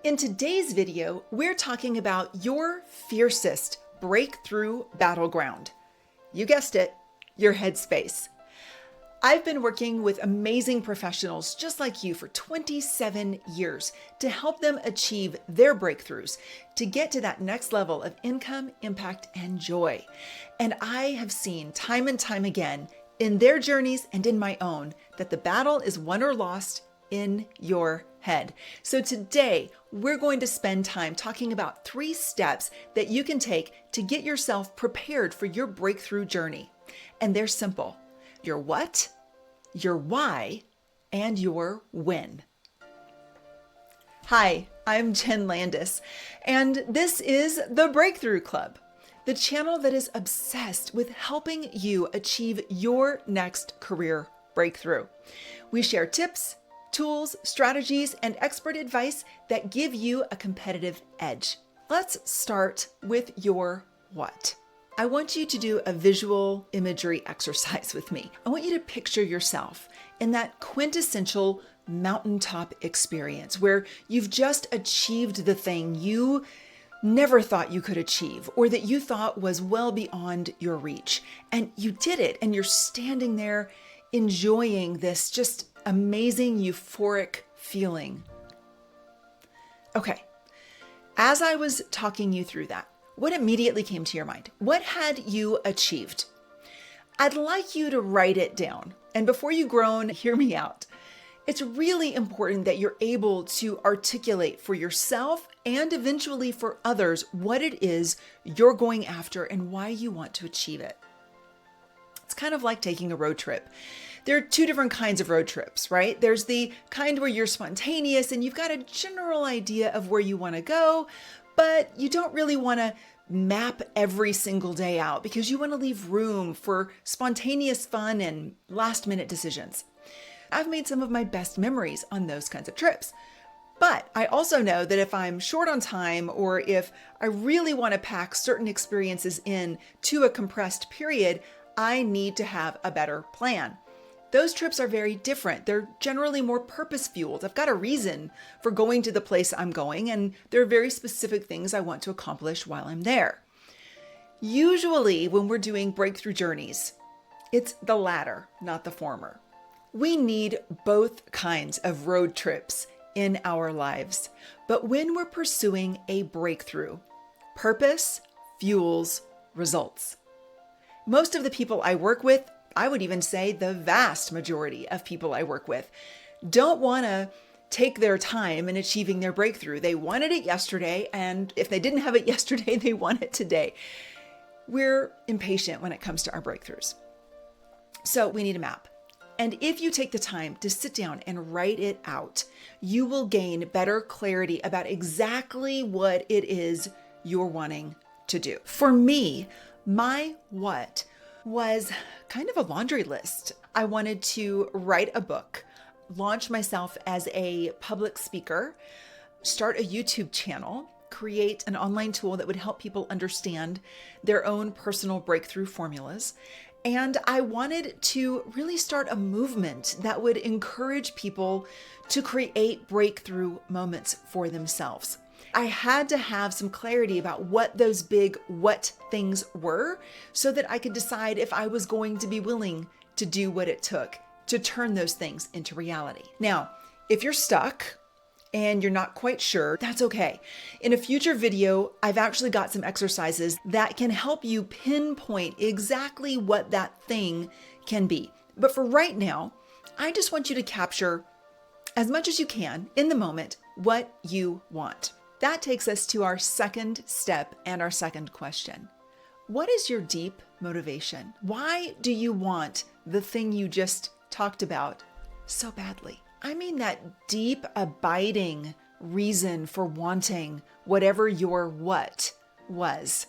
In today's video, we're talking about your fiercest breakthrough battleground. You guessed it, your headspace. I've been working with amazing professionals just like you for 27 years to help them achieve their breakthroughs, to get to that next level of income, impact, and joy. And I have seen time and time again in their journeys and in my own that the battle is won or lost in your head. So today, we're going to spend time talking about 3 steps that you can take to get yourself prepared for your breakthrough journey. And they're simple: your what, your why, and your when. Hi, I'm Jenn Landis, and this is the Breakthrough Club, the channel that is obsessed with helping you achieve your next career breakthrough. We share tips, tools, strategies, and expert advice that give you a competitive edge. Let's start with your what. I want you to do a visual imagery exercise with me. I want you to picture yourself in that quintessential mountaintop experience where you've just achieved the thing you never thought you could achieve, or that you thought was well beyond your reach. And you did it, and you're standing there enjoying this just amazing euphoric feeling. Okay, as I was talking you through that, what immediately came to your mind? What had you achieved? I'd like you to write it down. And before you groan, hear me out. It's really important that you're able to articulate for yourself and eventually for others what it is you're going after and why you want to achieve it. It's kind of like taking a road trip. There are 2 different kinds of road trips, right? There's the kind where you're spontaneous and you've got a general idea of where you want to go, but you don't really want to map every single day out because you want to leave room for spontaneous fun and last-minute decisions. I've made some of my best memories on those kinds of trips. But I also know that if I'm short on time, or if I really want to pack certain experiences in to a compressed period, I need to have a better plan. Those trips are very different. They're generally more purpose-fueled. I've got a reason for going to the place I'm going, and there are very specific things I want to accomplish while I'm there. Usually, when we're doing breakthrough journeys, it's the latter, not the former. We need both kinds of road trips in our lives. But when we're pursuing a breakthrough, purpose fuels results. Most of the people I work with, I would even say the vast majority of people I work with, don't want to take their time in achieving their breakthrough. They wanted it yesterday, and if they didn't have it yesterday, they want it today. We're impatient when it comes to our breakthroughs. So we need a map. And if you take the time to sit down and write it out, you will gain better clarity about exactly what it is you're wanting to do. For me, my what was kind of a laundry list. I wanted to write a book, launch myself as a public speaker, start a YouTube channel, create an online tool that would help people understand their own personal breakthrough formulas. And I wanted to really start a movement that would encourage people to create breakthrough moments for themselves. I had to have some clarity about what those big what things were so that I could decide if I was going to be willing to do what it took to turn those things into reality. Now, if you're stuck and you're not quite sure, that's okay. In a future video, I've actually got some exercises that can help you pinpoint exactly what that thing can be. But for right now, I just want you to capture as much as you can in the moment what you want. That takes us to our second step and our second question. What is your deep motivation? Why do you want the thing you just talked about so badly? I mean that deep, abiding reason for wanting whatever your what was.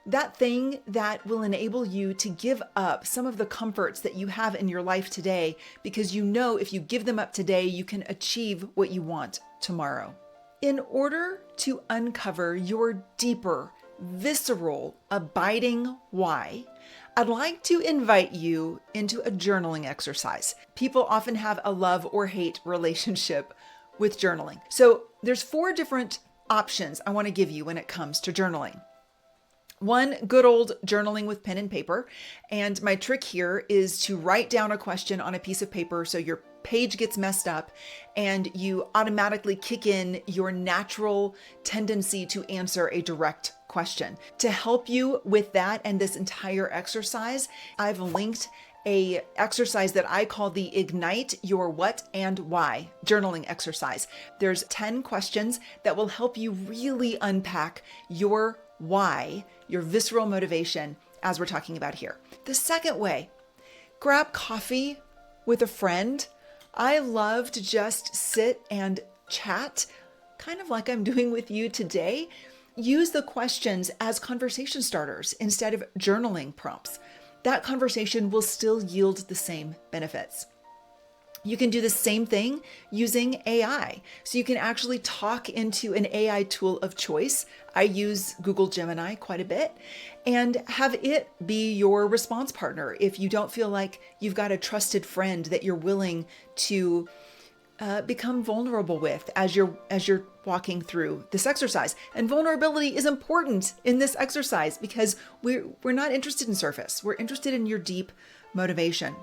That thing that will enable you to give up some of the comforts that you have in your life today, because you know if you give them up today, you can achieve what you want tomorrow. In order to uncover your deeper, visceral, abiding why, I'd like to invite you into a journaling exercise. People often have a love or hate relationship with journaling. So there's 4 different options I want to give you when it comes to journaling. One, good old journaling with pen and paper. And my trick here is to write down a question on a piece of paper so your page gets messed up and you automatically kick in your natural tendency to answer a direct question. To help you with that and this entire exercise, I've linked a exercise that I call the Ignite Your What and Why journaling exercise. There's 10 questions that will help you really unpack your why, your visceral motivation, as we're talking about here. The second way, grab coffee with a friend. I love to just sit and chat, kind of like I'm doing with you today. Use the questions as conversation starters instead of journaling prompts. That conversation will still yield the same benefits. You can do the same thing using AI. So you can actually talk into an AI tool of choice. I use Google Gemini quite a bit, and have it be your response partner if you don't feel like you've got a trusted friend that you're willing to become vulnerable with as you're walking through this exercise. And vulnerability is important in this exercise because we're not interested in surface. We're interested in your deep motivation.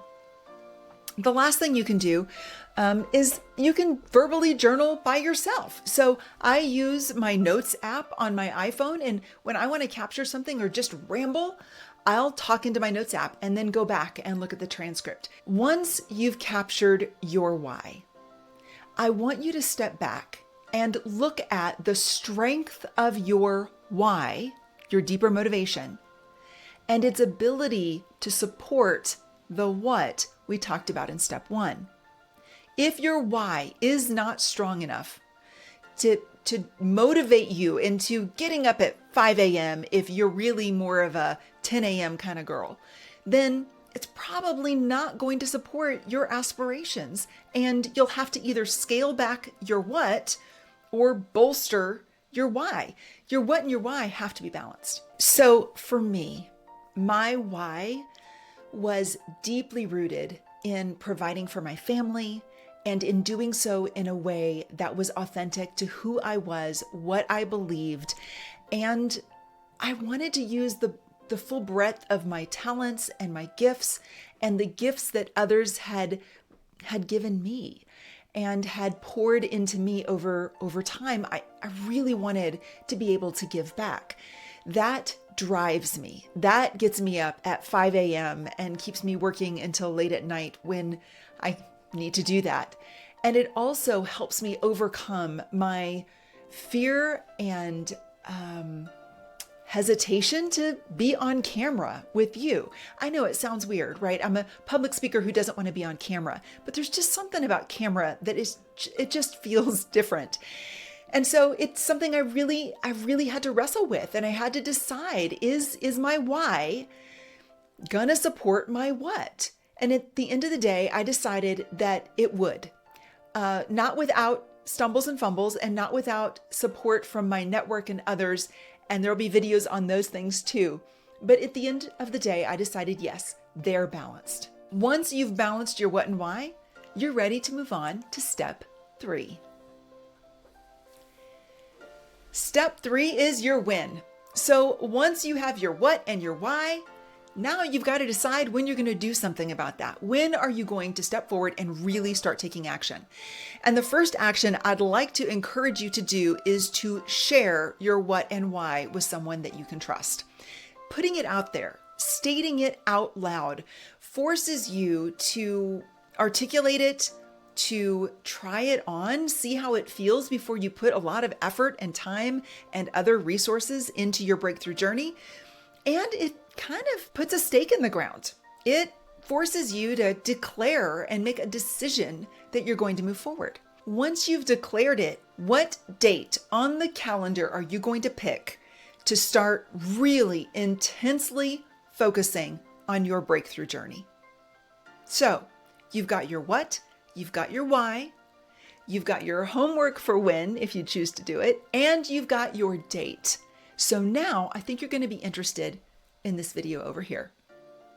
The last thing you can do is you can verbally journal by yourself. So I use my notes app on my iPhone, and when I want to capture something or just ramble, I'll talk into my notes app and then go back and look at the transcript. Once you've captured your why, I want you to step back and look at the strength of your why, your deeper motivation, and its ability to support the what we talked about in step 1. If your why is not strong enough to motivate you into getting up at 5 a.m. if you're really more of a 10 a.m. kind of girl, then it's probably not going to support your aspirations. And you'll have to either scale back your what or bolster your why. Your what and your why have to be balanced. So for me, my why was deeply rooted in providing for my family and in doing so in a way that was authentic to who I was, what I believed. And I wanted to use the full breadth of my talents and my gifts and the gifts that others had given me and had poured into me over time. I really wanted to be able to give back. That drives me. That gets me up at 5 a.m. and keeps me working until late at night when I need to do that. And it also helps me overcome my fear and hesitation to be on camera with you. I know it sounds weird, right? I'm a public speaker who doesn't want to be on camera, but there's just something about camera that it just feels different. And so it's something I really had to wrestle with, and I had to decide, is my why gonna support my what? And at the end of the day, I decided that it would, not without stumbles and fumbles and not without support from my network and others. And there'll be videos on those things too. But at the end of the day, I decided, yes, they're balanced. Once you've balanced your what and why, you're ready to move on to step 3. Step 3 is your when. So once you have your what and your why, now you've got to decide when you're going to do something about that. When are you going to step forward and really start taking action? And the first action I'd like to encourage you to do is to share your what and why with someone that you can trust. Putting it out there, stating it out loud, forces you to articulate it, to try it on, see how it feels before you put a lot of effort and time and other resources into your breakthrough journey. And it kind of puts a stake in the ground. It forces you to declare and make a decision that you're going to move forward. Once you've declared it, what date on the calendar are you going to pick to start really intensely focusing on your breakthrough journey? So you've got your what, you've got your why, you've got your homework for when, if you choose to do it, and you've got your date. So now I think you're going to be interested in this video over here.